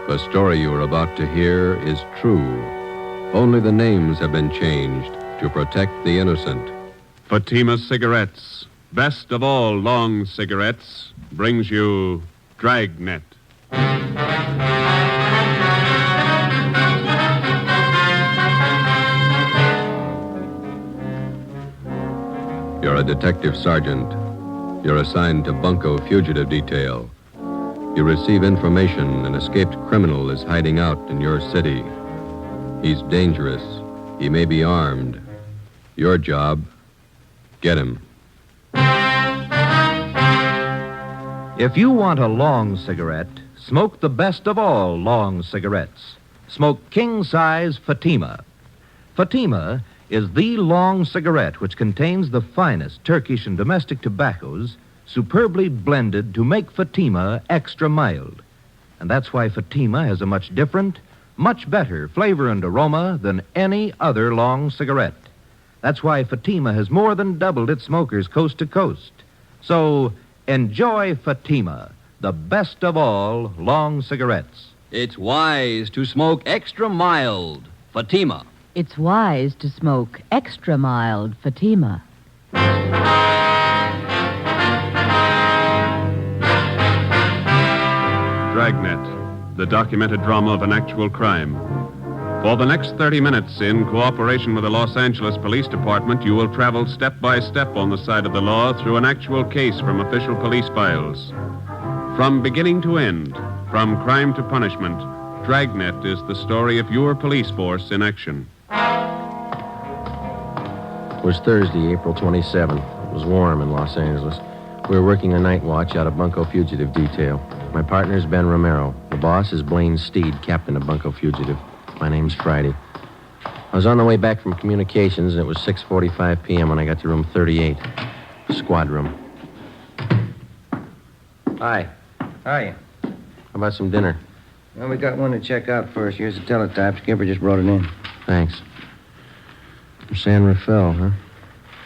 The story you are about to hear is true. Only the names have been changed to protect the innocent. Fatima Cigarettes, best of all long cigarettes, brings you Dragnet. You're a detective sergeant. You're assigned to Bunko Fugitive Detail. You receive information an escaped criminal is hiding out in your city. He's dangerous. He may be armed. Your job, get him. If you want a long cigarette, smoke the best of all long cigarettes. Smoke king-size Fatima. Fatima is the long cigarette which contains the finest Turkish and domestic tobaccos superbly blended to make Fatima extra mild. And that's why Fatima has a much different, much better flavor and aroma than any other long cigarette. That's why Fatima has more than doubled its smokers coast to coast. So enjoy Fatima, the best of all long cigarettes. It's wise to smoke extra mild Fatima. It's wise to smoke extra mild Fatima. Dragnet, the documented drama of an actual crime. For the next 30 minutes, in cooperation with the Los Angeles Police Department, you will travel step by step on the side of the law through an actual case from official police files. From beginning to end, from crime to punishment, Dragnet is the story of your police force in action. It was Thursday, April 27th. It was warm in Los Angeles. We were working a night watch out of Bunko Fugitive Detail. My partner's Ben Romero. The boss is Blaine Steed, captain of Bunko Fugitive. My name's Friday. I was on the way back from communications, and it was 6:45 p.m. when I got to room 38, squad room. Hi. How are you? How about some dinner? Well, we got one to check out first. Here's the teletype. Skipper just brought it in. Thanks. From San Rafael, huh?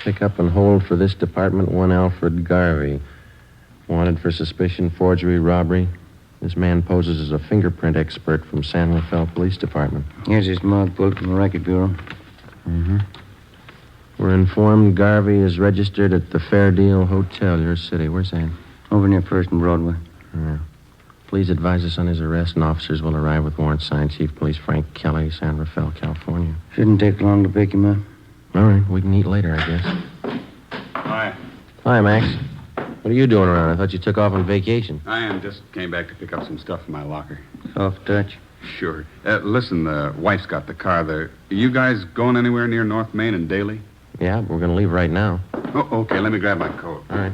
Pick up and hold for this department one Alfred Garvey. Wanted for suspicion, forgery, robbery. This man poses as a fingerprint expert from San Rafael Police Department. Here's his mug pulled from the Record Bureau. Mm-hmm. We're informed Garvey is registered at the Fair Deal Hotel, your city. Where's that? Over near First and Broadway. Yeah. Please advise us on his arrest, and officers will arrive with warrant signed. Chief Police Frank Kelly, San Rafael, California. Shouldn't take long to pick him up. All right, we can eat later, I guess. Hi. Hi, Max. What are you doing around? I thought you took off on vacation. I am. Just came back to pick up some stuff in my locker. Soft touch. Sure. Listen, the wife's got the car there. Are you guys going anywhere near North Main and Daly? Yeah, we're going to leave right now. Oh, okay. Let me grab my coat. All right.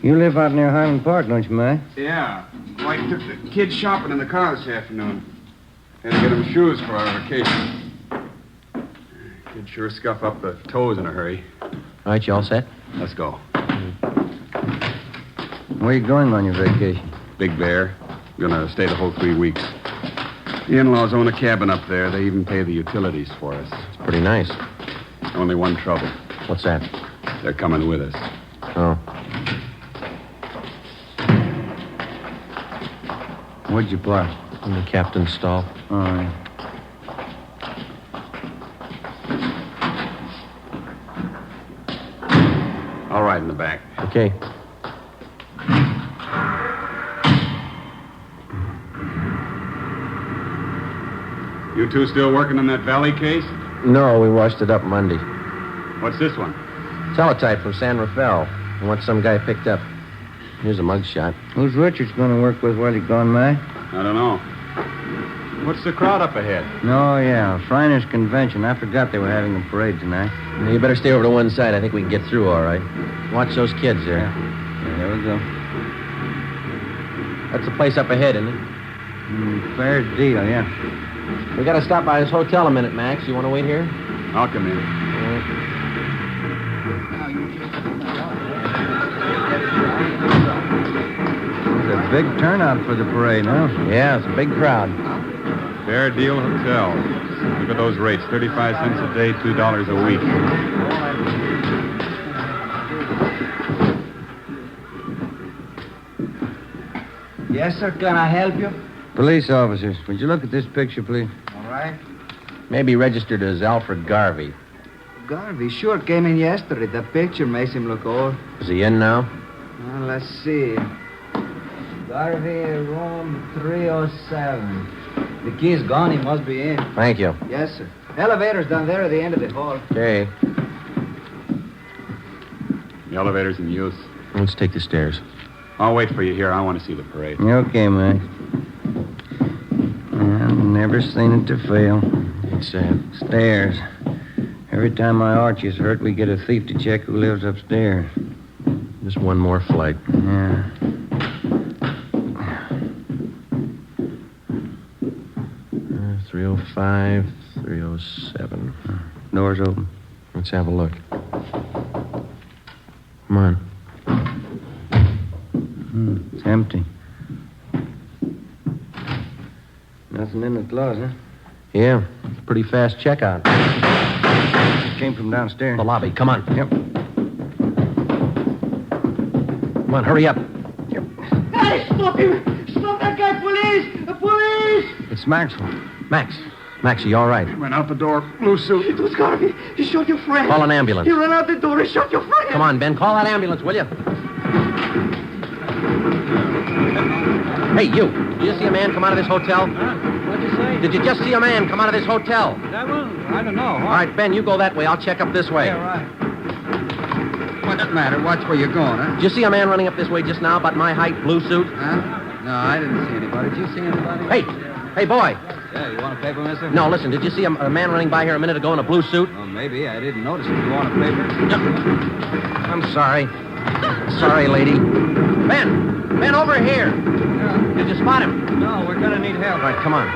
You live out near Highland Park, don't you, Mac? Yeah. Wife took the kids shopping in the car this afternoon. Had to get them shoes for our vacation. Kids sure scuff up the toes in a hurry. All right, you all set? Let's go. Where you going on your vacation? Big Bear. Gonna stay the whole 3 weeks. The in-laws own a cabin up there. They even pay the utilities for us. It's pretty nice. Only one trouble. What's that? They're coming with us. Oh. Where'd you park? In the captain's stall. All right. All right, in the back. Okay. You two still working on that Valley case? No, we washed it up Monday. What's this one? Teletype from San Rafael. I want some guy picked up. Here's a mugshot. Who's Richards going to work with while he's gone, Mac? I don't know. What's the crowd up ahead? No, yeah. Shriners Convention. I forgot they were having a parade tonight. You better stay over to one side. I think we can get through all right. Watch those kids there. Yeah, there we go. That's the place up ahead, isn't it? Fair deal, yeah. We got to stop by this hotel a minute, Max. You want to wait here? I'll come in. It's a big turnout for the parade, huh? Yeah, it's a big crowd. Fair Deal Hotel. Look at those rates. 35 cents a day, $2 a week. Yes, sir. Can I help you? Police officers, would you look at this picture, please? All right. Maybe registered as Alfred Garvey. Garvey sure came in yesterday. The picture makes him look old. Is he in now? Well, let's see. Garvey, room 307. The key's gone. He must be in. Thank you. Yes, sir. Elevator's down there at the end of the hall. Okay. The elevator's in use. Let's take the stairs. I'll wait for you here. I want to see the parade. Okay, Max. I've never seen it to fail. It's Stairs. Every time my arch is hurt, we get a thief to check who lives upstairs. just one more flight. Yeah. 305, 307. Door's open. Let's have a look. Come on. It's empty. Nothing in the closet. Yeah, pretty fast checkout. Came from downstairs. The lobby. Come on. Yep. Come on, hurry up. Hey, stop him! Stop that guy, police! Police! It's Maxwell. Max, are you all right? Went out the door, blue suit. It was Garvey. He shot your friend. Call an ambulance. He ran out the door and shot your friend. Come on, Ben, call that ambulance, will you? Hey, you. Did you see a man come out of this hotel? What'd you say? Did you just see a man come out of this hotel? That one? I don't know. All right, Ben, you go that way. I'll check up this way. Yeah, right. What's the matter? Watch where you're going, huh? Did you see a man running up this way just now, about my height, blue suit? Huh? No, I didn't see anybody. Did you see anybody? Hey, boy. Yeah, you want a paper, mister? No, listen, did you see a man running by here a minute ago in a blue suit? Oh, maybe. I didn't notice it. You want a paper? I'm sorry. Sorry, lady. Ben, over here. Yeah. Did you spot him? No, we're gonna need help. All right, come on.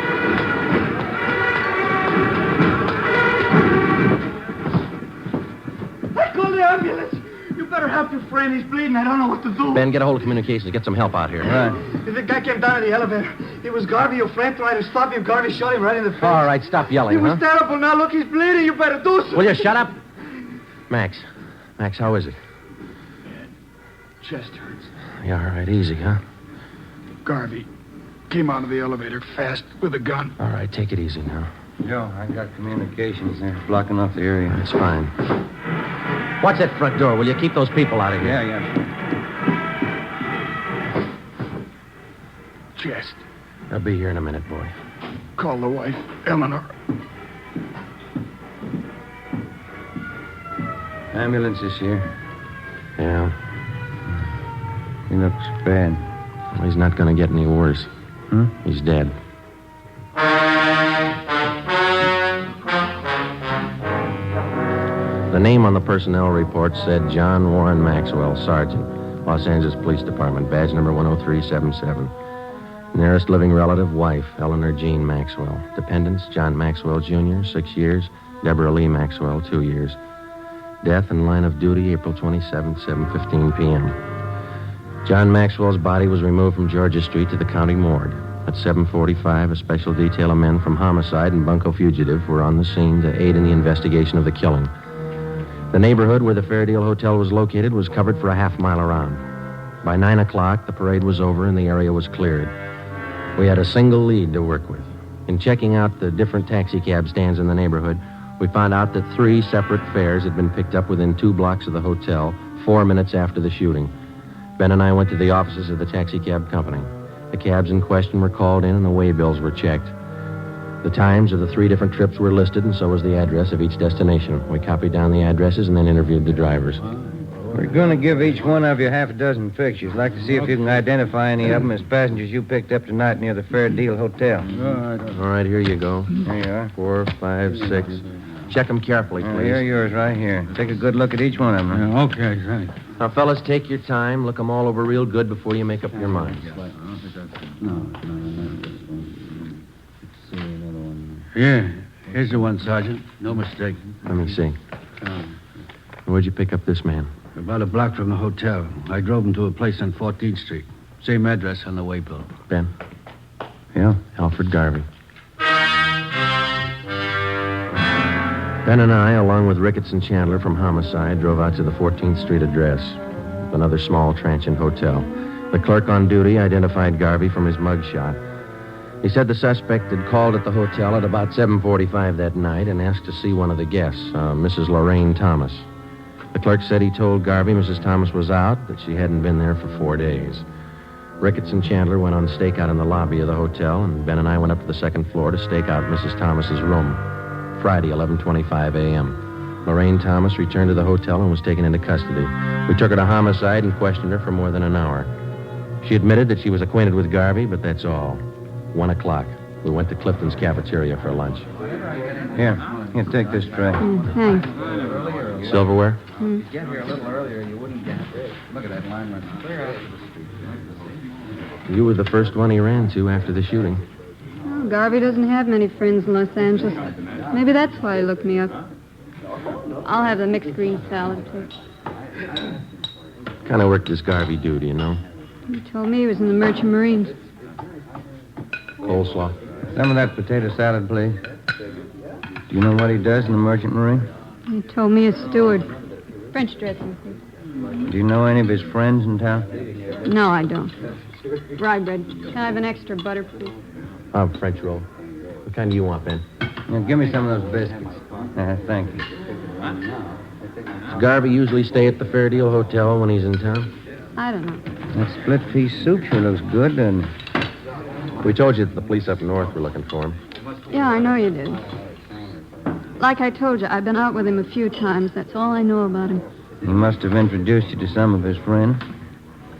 I called the ambulance. You better help your friend. He's bleeding. I don't know what to do. Ben, get a hold of communications. Get some help out here. Right. The guy came down in the elevator. It was Garvey. Your friend tried to stop him. Garvey shot him right in the face. All right, stop yelling, He was huh? terrible. Now, look, he's bleeding. You better do something. Will you shut up? Max, how is it? Chest hurts. Yeah, all right, easy, huh? Garvey came out of the elevator fast with a gun. All right, take it easy now. Joe, I got communications there blocking off the area. That's fine. Watch that front door. Will you keep those people out of here? Yeah. Chest. I'll be here in a minute, boy. Call the wife, Eleanor. Ambulance is here. Yeah. He looks bad. Well, he's not going to get any worse. He's dead. The name on the personnel report said John Warren Maxwell, Sergeant, Los Angeles Police Department, badge number 10377. Nearest living relative, wife, Eleanor Jean Maxwell. Dependents, John Maxwell Jr., 6 years. Deborah Lee Maxwell, 2 years. Death in line of duty, April 27th, 7:15 p.m. John Maxwell's body was removed from Georgia Street to the county morgue. At 7:45, a special detail of men from homicide and bunco fugitive were on the scene to aid in the investigation of the killing. The neighborhood where the Fairdale Hotel was located was covered for a half mile around. By 9 o'clock, the parade was over and the area was cleared. We had a single lead to work with. In checking out the different taxi cab stands in the neighborhood, we found out that 3 separate fares had been picked up within 2 blocks of the hotel 4 minutes after the shooting. Ben and I went to the offices of the taxi cab company. The cabs in question were called in and the waybills were checked. The times of the 3 different trips were listed, and so was the address of each destination. We copied down the addresses and then interviewed the drivers. We're going to give each one of you half a dozen pictures. Like to see if you can identify any of them as passengers you picked up tonight near the Fairdale Hotel. All right, here you go. There you are. 4, 5, 6. Check them carefully, please. Here are yours right here. Take a good look at each one of them. Okay, thanks. Now, fellas, take your time. Look them all over real good before you make up your mind. Yeah, here's the one, Sergeant. No mistake. Let me see. Where'd you pick up this man? About a block from the hotel. I drove him to a place on 14th Street. Same address on the waybill. Ben? Yeah? Alfred Garvey. Ben and I, along with Ricketts and Chandler from Homicide, drove out to the 14th Street address, another small transient hotel. The clerk on duty identified Garvey from his mugshot. He said the suspect had called at the hotel at about 7:45 that night and asked to see one of the guests, Mrs. Lorraine Thomas. The clerk said he told Garvey Mrs. Thomas was out, that she hadn't been there for 4 days. Ricketts and Chandler went on stakeout in the lobby of the hotel, and Ben and I went up to the second floor to stake out Mrs. Thomas's room. Friday, 11:25 a.m. Lorraine Thomas returned to the hotel and was taken into custody. We took her to homicide and questioned her for more than an hour. She admitted that she was acquainted with Garvey, but that's all. 1 o'clock. We went to Clifton's cafeteria for lunch. Here, take this tray. Thanks. Silverware? Get here a little earlier, you wouldn't get it. Look at that line running clear out to the street. You were the first one he ran to after the shooting. Oh, Garvey doesn't have many friends in Los Angeles. Maybe that's why he looked me up. I'll have the mixed green salad, please. What kind of work does Garvey do, do you know? He told me he was in the Merchant Marines. Coleslaw? Some of that potato salad, please. Do you know what he does in the Merchant Marine? He told me a steward. French dressing, please. Do you know any of his friends in town? No, I don't. Rye bread. Can I have an extra butter, please? French roll. What kind do you want, Ben? Now, give me some of those biscuits. Thank you. Does Garvey usually stay at the Fair Deal Hotel when he's in town? I don't know. That split-piece soup sure looks good, doesn't it? We told you that the police up north were looking for him. Yeah, I know you did. Like I told you, I've been out with him a few times. That's all I know about him. He must have introduced you to some of his friends.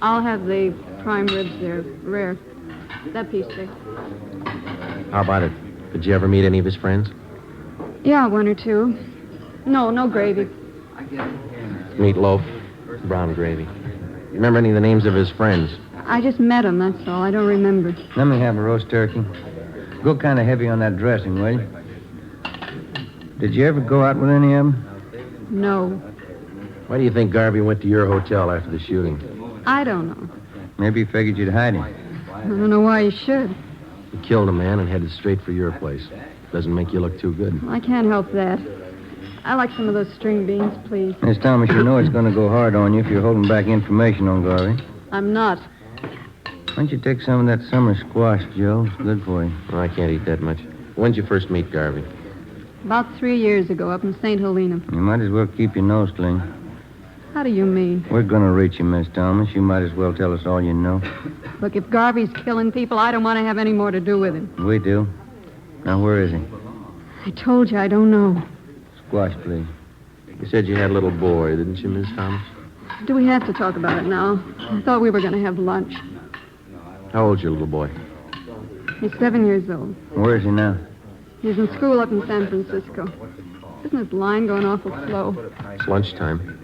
I'll have the prime ribs there, rare. That piece there. How about it? Did you ever meet any of his friends? Yeah, one or two. No gravy. Meatloaf, brown gravy. Remember any of the names of his friends? I just met him, that's all. I don't remember. Let me have a roast turkey. Go kind of heavy on that dressing, will you? Did you ever go out with any of them? No. Why do you think Garvey went to your hotel after the shooting? I don't know. Maybe he figured you'd hide him. I don't know why he should. He killed a man and headed straight for your place. Doesn't make you look too good. I can't help that. I like some of those string beans, please. Miss Thomas, you know it's going to go hard on you if you're holding back information on Garvey. I'm not. Why don't you take some of that summer squash, Joe? It's good for you. Well, I can't eat that much. When'd you first meet Garvey? About 3 years ago, up in St. Helena. You might as well keep your nose clean. How do you mean? We're going to reach you, Miss Thomas. You might as well tell us all you know. Look, if Garvey's killing people, I don't want to have any more to do with him. We do. Now, where is he? I told you, I don't know. Squash, please. You said you had a little boy, didn't you, Miss Thomas? Do we have to talk about it now? I thought we were going to have lunch. How old's your little boy? He's 7 years old. Where is he now? He's in school up in San Francisco. Isn't his line going awful slow? It's lunchtime.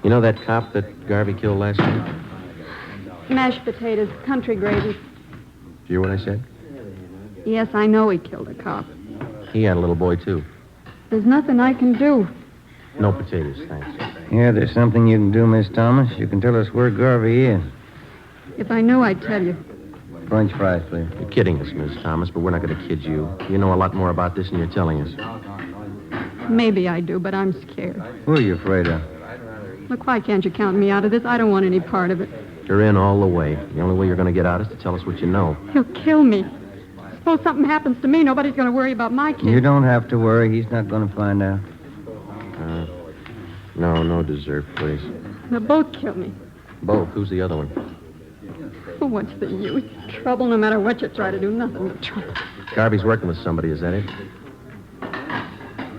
You know that cop that Garvey killed last night? Mashed potatoes, country gravy. Did you hear what I said? Yes, I know he killed a cop. He had a little boy, too. There's nothing I can do. No potatoes, thanks. Yeah, there's something you can do, Miss Thomas. You can tell us where Garvey is. If I knew, I'd tell you. French fries, please. You're kidding us, Miss Thomas, but we're not going to kid you. You know a lot more about this than you're telling us. Maybe I do, but I'm scared. Who are you afraid of? Look, why can't you count me out of this? I don't want any part of it. You're in all the way. The only way you're going to get out is to tell us what you know. He'll kill me. Suppose something happens to me, nobody's going to worry about my kid. You don't have to worry. He's not going to find out. No dessert, please. They'll both kill me. Both? Who's the other one? Well, what's the use? Trouble, no matter what you try to do, nothing but trouble. Garvey's working with somebody, is that it?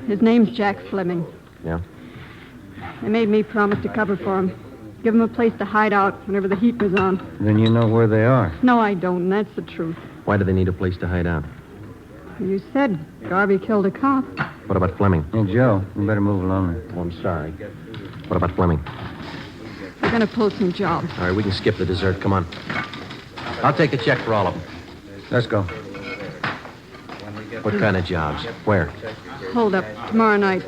His name's Jack Fleming. Yeah? They made me promise to cover for him. Give him a place to hide out whenever the heat was on. Then you know where they are. No, I don't, and that's the truth. Why do they need a place to hide out? You said Garvey killed a cop. What about Fleming? Hey, Joe, you better move along there. Oh, I'm sorry. What about Fleming? We're going to pull some jobs. All right, we can skip the dessert. Come on. I'll take a check for all of them. Let's go. What kind of jobs? Where? Hold up. Tomorrow night.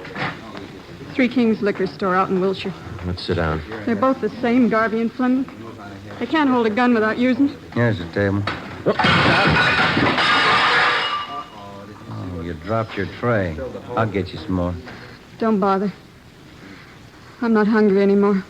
Three Kings Liquor Store out in Wilshire. Let's sit down. They're both the same, Garvey and Fleming. They can't hold a gun without using it. Here's the table. Oh, you dropped your tray. I'll get you some more. Don't bother. I'm not hungry anymore.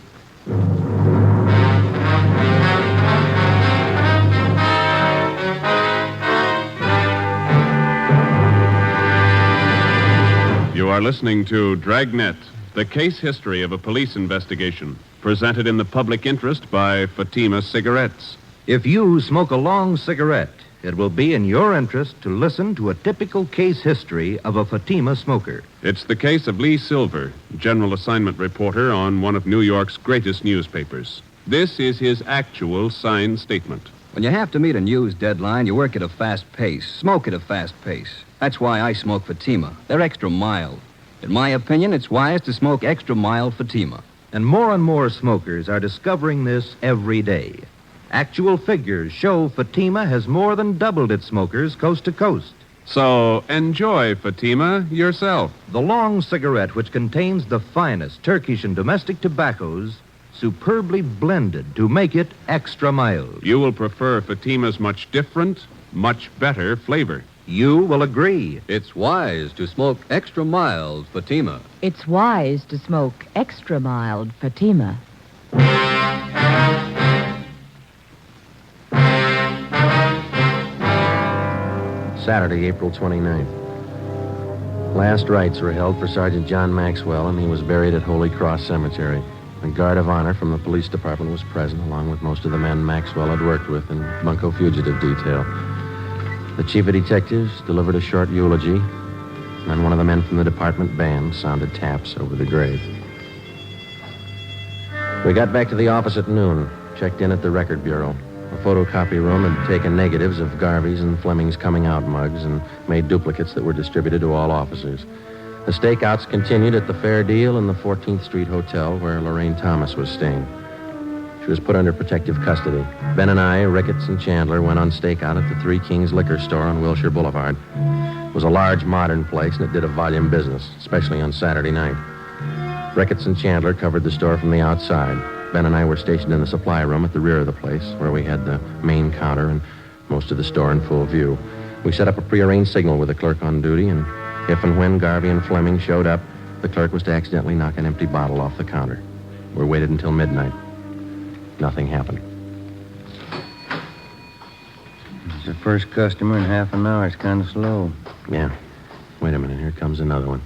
are listening to Dragnet, the case history of a police investigation, presented in the public interest by Fatima Cigarettes. If you smoke a long cigarette, it will be in your interest to listen to a typical case history of a Fatima smoker. It's the case of Lee Silver, general assignment reporter on one of New York's greatest newspapers. This is his actual signed statement. When you have to meet a news deadline, you work at a fast pace, smoke at a fast pace. That's why I smoke Fatima. They're extra mild. In my opinion, it's wise to smoke extra mild Fatima. And more smokers are discovering this every day. Actual figures show Fatima has more than doubled its smokers coast to coast. So enjoy Fatima yourself. The long cigarette, which contains the finest Turkish and domestic tobaccos, superbly blended to make it extra mild. You will prefer Fatima's much different, much better flavor. You will agree. It's wise to smoke extra mild Fatima. It's wise to smoke extra mild Fatima. Saturday, April 29th. Last rites were held for Sergeant John Maxwell, and he was buried at Holy Cross Cemetery. A guard of honor from the police department was present, along with most of the men Maxwell had worked with in Bunko Fugitive Detail. The chief of detectives delivered a short eulogy, and then one of the men from the department band sounded taps over the grave. We got back to the office at noon, checked in at the record bureau. The photocopy room had taken negatives of Garvey's and Fleming's coming out mugs and made duplicates that were distributed to all officers. The stakeouts continued at the Fair Deal and the 14th Street Hotel, where Lorraine Thomas was staying. She was put under protective custody. Ben and I, Ricketts and Chandler, went on stakeout at the Three Kings Liquor Store on Wilshire Boulevard. It was a large, modern place, and it did a volume business, especially on Saturday night. Ricketts and Chandler covered the store from the outside. Ben and I were stationed in the supply room at the rear of the place, where we had the main counter and most of the store in full view. We set up a prearranged signal with the clerk on duty, and if and when Garvey and Fleming showed up, the clerk was to accidentally knock an empty bottle off the counter. We waited until midnight. Nothing happened. It's the first customer in half an hour. It's kind of slow. Yeah. Wait a minute. Here comes another one.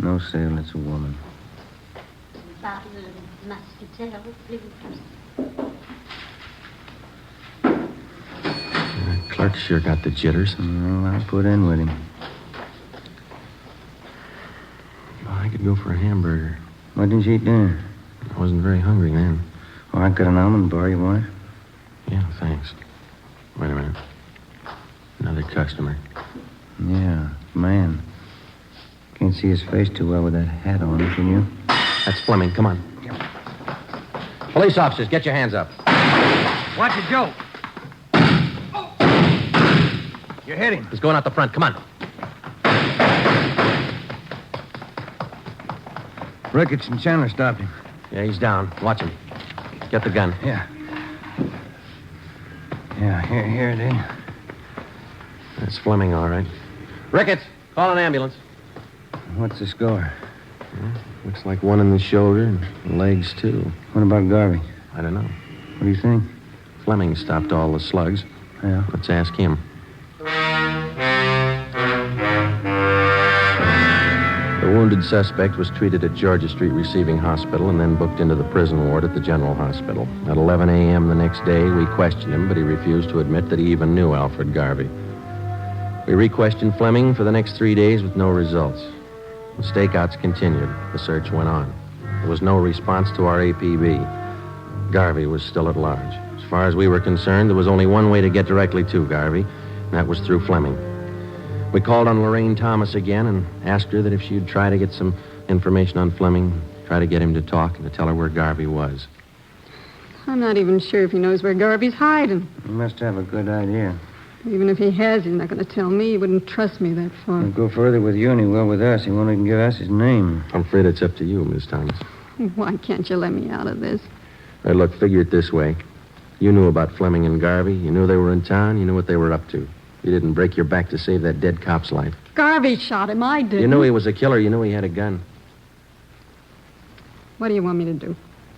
No sale. It's a woman. Bottle of muscatel, please. The clerk sure got the jitters. Well, I'll put in with him. Well, I could go for a hamburger. What did you eat dinner? I wasn't very hungry then. Oh, I got an almond bar. You want it? Yeah, thanks. Wait a minute. Another customer. Yeah, man. Can't see his face too well with that hat on, can you? That's Fleming. Come on. Police officers, get your hands up. Watch it, Joe. You hit him. He's going out the front. Come on. Ricketts and Chandler stopped him. Yeah, he's down. Watch him. Get the gun. Yeah. Yeah, here it is. That's Fleming, all right. Ricketts, call an ambulance. What's the score? Well, looks like one in the shoulder and legs, too. What about Garvey? I don't know. What do you think? Fleming stopped all the slugs. Yeah. Let's ask him. The wounded suspect was treated at Georgia Street Receiving Hospital and then booked into the prison ward at the General Hospital. At 11 a.m. the next day, we questioned him, but he refused to admit that he even knew Alfred Garvey. We re-questioned Fleming for the next 3 days with no results. The stakeouts continued. The search went on. There was no response to our APB. Garvey was still at large. As far as we were concerned, there was only one way to get directly to Garvey, and that was through Fleming. We called on Lorraine Thomas again and asked her that if she'd try to get some information on Fleming, try to get him to talk and to tell her where Garvey was. I'm not even sure if he knows where Garvey's hiding. He must have a good idea. Even if he has, he's not going to tell me. He wouldn't trust me that far. He'll go further with you than he will with us. He won't even give us his name. I'm afraid it's up to you, Miss Thomas. Why can't you let me out of this? Hey, look, figure it this way. You knew about Fleming and Garvey. You knew they were in town. You knew what they were up to. You didn't break your back to save that dead cop's life. Garvey shot him. I didn't. You knew he was a killer. You knew he had a gun. What do you want me to do?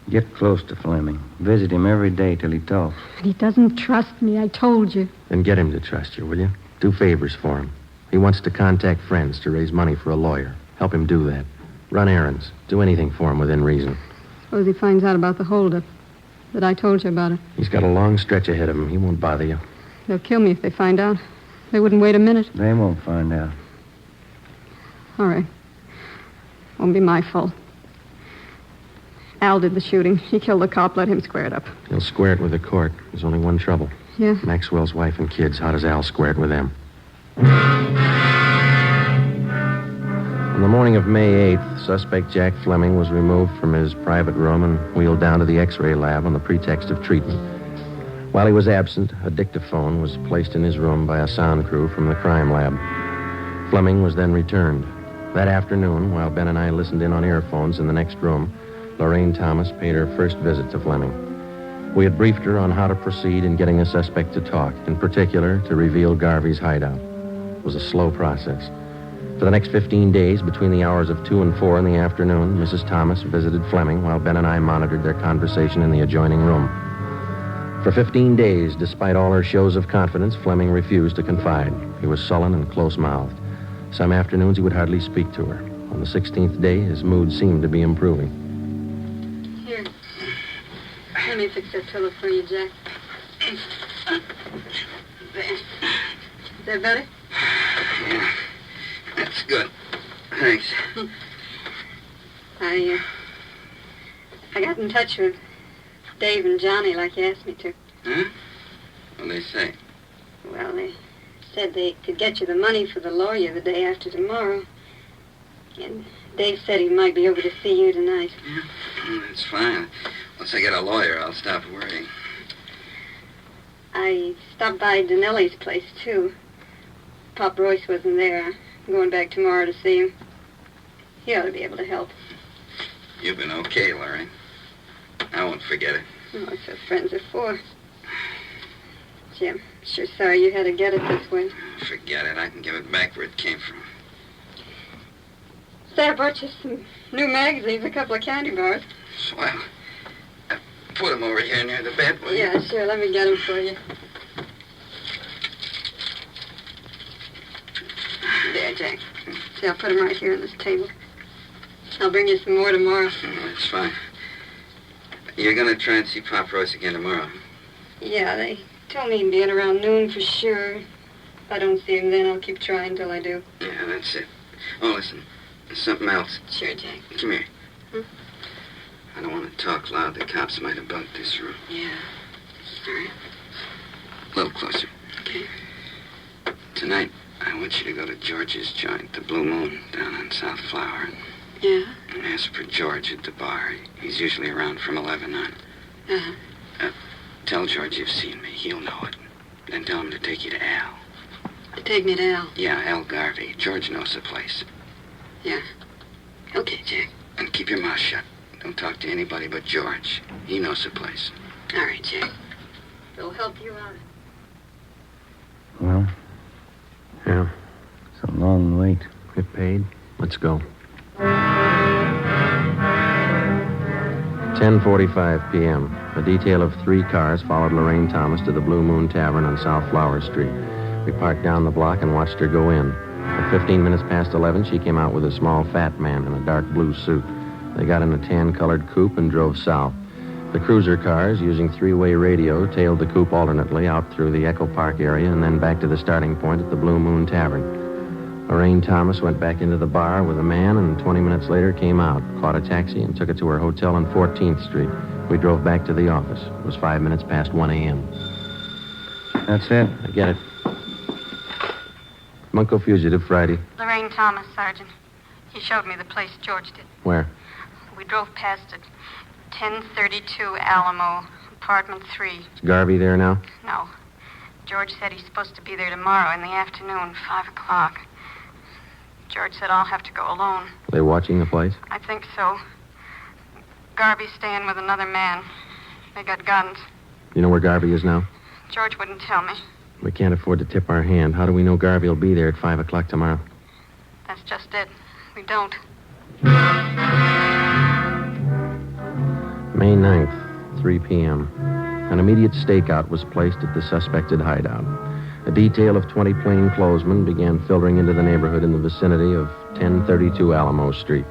Get close to Fleming. Visit him every day till he talks. But he doesn't trust me, I told you. Then get him to trust you, will you? Do favors for him. He wants to contact friends to raise money for a lawyer. Help him do that. Run errands. Do anything for him within reason. Suppose he finds out about the holdup. That I told you about it. He's got a long stretch ahead of him. He won't bother you. They'll kill me if they find out. They wouldn't wait a minute. They won't find out. All right. Won't be my fault. Al did the shooting. He killed the cop. Let him square it up. He'll square it with the court. There's only one trouble. Yeah? Maxwell's wife and kids. How does Al square it with them? On the morning of May 8th, suspect Jack Fleming was removed from his private room and wheeled down to the X-ray lab on the pretext of treatment. While he was absent, a dictaphone was placed in his room by a sound crew from the crime lab. Fleming was then returned. That afternoon, while Ben and I listened in on earphones in the next room, Lorraine Thomas paid her first visit to Fleming. We had briefed her on how to proceed in getting the suspect to talk, in particular, to reveal Garvey's hideout. It was a slow process. For the next 15 days, between the hours of 2 and 4 in the afternoon, Mrs. Thomas visited Fleming while Ben and I monitored their conversation in the adjoining room. For 15 days, despite all her shows of confidence, Fleming refused to confide. He was sullen and close-mouthed. Some afternoons, he would hardly speak to her. On the 16th day, his mood seemed to be improving. Here. Let me fix that pillow for you, Jack. There. Is that better? Yeah. That's good. Thanks. I got in touch with Dave and Johnny like you asked me to. Huh? What'd they say? Well, they said they could get you the money for the lawyer the day after tomorrow. And Dave said he might be over to see you tonight. Yeah, that's fine. Once I get a lawyer, I'll stop worrying. I stopped by Danelli's place, too. Pop Royce wasn't there. I'm going back tomorrow to see him. He ought to be able to help. You've been okay, Larry. I won't forget it. Oh, that's what friends are for. Gee, I'm sure sorry you had to get it this way. Forget it. I can give it back where it came from. Say, I brought you some new magazines, a couple of candy bars. Swell. Put them over here near the bed, will you? Yeah, sure. Let me get them for you. There, Jack. See, I'll put them right here on this table. I'll bring you some more tomorrow. That's fine. You're going to try and see Pop Royce again tomorrow? Yeah, they told me he'd be in around noon for sure. If I don't see him then, I'll keep trying till I do. Yeah, that's it. Oh, listen. There's something else. Sure, Jack. Come here. I don't want to talk loud. The cops might have bugged this room. Yeah. All right. A little closer. Okay. Tonight, I want you to go to George's joint, the Blue Moon, down on South Flower. Yeah? And ask for George at the bar. He's usually around from 11 on. Uh-huh. Tell George you've seen me. He'll know it. Then tell him to take you to Al. Take me to Al? Yeah, Al Garvey. George knows the place. Yeah. Okay, Jack. And keep your mouth shut. Don't talk to anybody but George. He knows the place. All right, Jack. It'll help you out. Well, Yeah. it's a long wait. Get paid. Let's go. 10:45 p.m. A detail of 3 cars followed Lorraine Thomas to the Blue Moon Tavern on South Flower Street. We parked down the block and watched her go in. At 15 minutes past 11, she came out with a small fat man in a dark blue suit. They got in a tan-colored coupe and drove south. The cruiser cars, using 3-way radio, tailed the coupe alternately out through the Echo Park area and then back to the starting point at the Blue Moon Tavern. Lorraine Thomas went back into the bar with a man and 20 minutes later came out, caught a taxi, and took it to her hotel on 14th Street. We drove back to the office. It was 5 minutes past 1 a.m. That's it? I get it. Bunko Fugitive, Friday. Lorraine Thomas, Sergeant. He showed me the place George did. Where? We drove past it. 1032 Alamo, apartment 3. Is Garvey there now? No. George said he's supposed to be there tomorrow in the afternoon, 5 o'clock. George said I'll have to go alone. Are they watching the place? I think so. Garvey's staying with another man. They got guns. You know where Garvey is now? George wouldn't tell me. We can't afford to tip our hand. How do we know Garvey will be there at 5 o'clock tomorrow? That's just it. We don't. May 9th, 3 p.m. An immediate stakeout was placed at the suspected hideout. A detail of 20 plainclothesmen began filtering into the neighborhood in the vicinity of 1032 Alamo Street.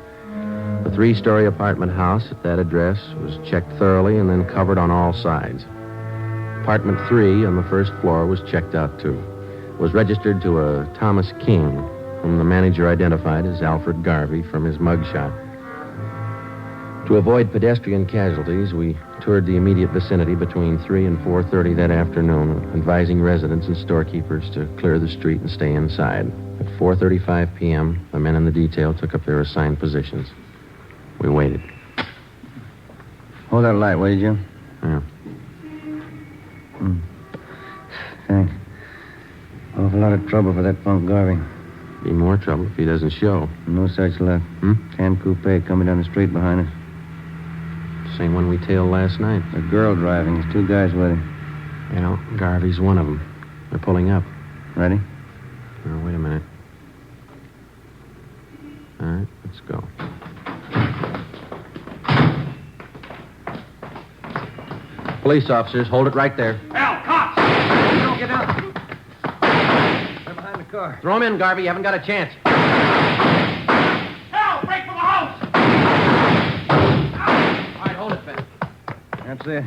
The 3-story apartment house at that address was checked thoroughly and then covered on all sides. Apartment 3 on the first floor was checked out, too. It was registered to a Thomas King, whom the manager identified as Alfred Garvey from his mugshot. To avoid pedestrian casualties, we toured the immediate vicinity between 3 and 4:30 that afternoon, advising residents and storekeepers to clear the street and stay inside. At 4:35 p.m., the men in the detail took up their assigned positions. We waited. Hold that light, will you, Jim? Yeah. Thanks. Awful lot of trouble for that punk Garvey. Be more trouble if he doesn't show. No such luck. Tan coupe coming down the street behind us. Same one we tailed last night. A girl driving. There's 2 guys with him. Well, Garvey's one of them. They're pulling up. Ready? Now, wait a minute. All right, let's go. Police officers, hold it right there. Hell, cops! Don't get down. They're behind the car. Throw him in, Garvey. You haven't got a chance. Hell, break for the house! All right, hold it, Ben. That's it.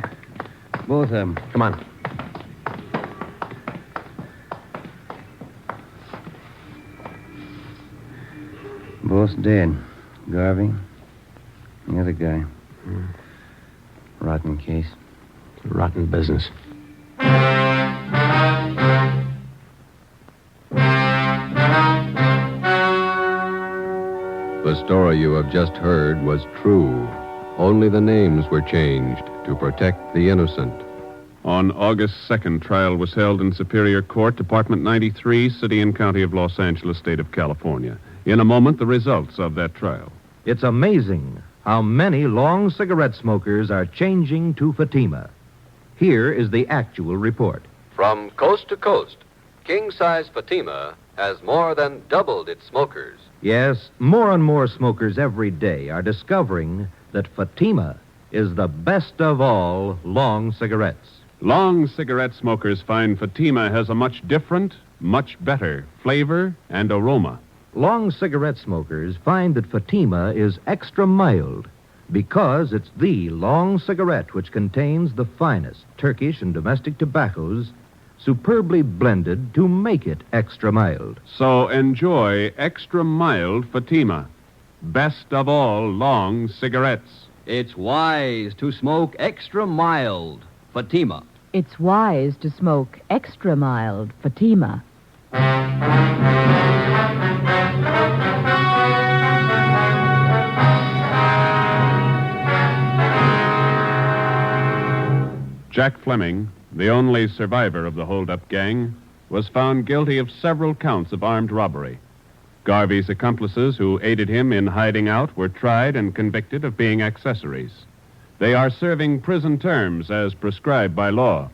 Both of them. Come on. Both dead. Garvey, the other guy. Rotten case. Rotten business. The story you have just heard was true. Only the names were changed to protect the innocent. On August 2nd, trial was held in Superior Court, Department 93, City and County of Los Angeles, State of California. In a moment, the results of that trial. It's amazing how many long cigarette smokers are changing to Fatima. Here is the actual report. From coast to coast, king-size Fatima has more than doubled its smokers. Yes, more and more smokers every day are discovering that Fatima is the best of all long cigarettes. Long cigarette smokers find Fatima has a much different, much better flavor and aroma. Long cigarette smokers find that Fatima is extra mild because it's the long cigarette which contains the finest Turkish and domestic tobaccos superbly blended to make it extra mild. So enjoy extra mild Fatima. Best of all long cigarettes. It's wise to smoke extra mild Fatima. It's wise to smoke extra mild Fatima. Jack Fleming, the only survivor of the hold-up gang, was found guilty of several counts of armed robbery. Garvey's accomplices who aided him in hiding out were tried and convicted of being accessories. They are serving prison terms as prescribed by law.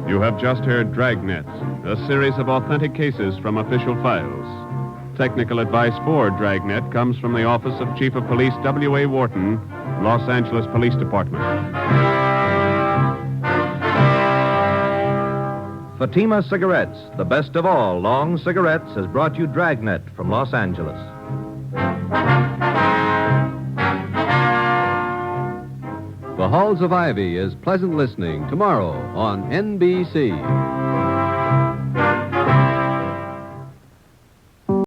You have just heard Dragnet, a series of authentic cases from official files. Technical advice for Dragnet comes from the Office of Chief of Police W.A. Wharton, Los Angeles Police Department. Fatima Cigarettes, the best of all long cigarettes, has brought you Dragnet from Los Angeles. The Halls of Ivy is pleasant listening tomorrow on NBC.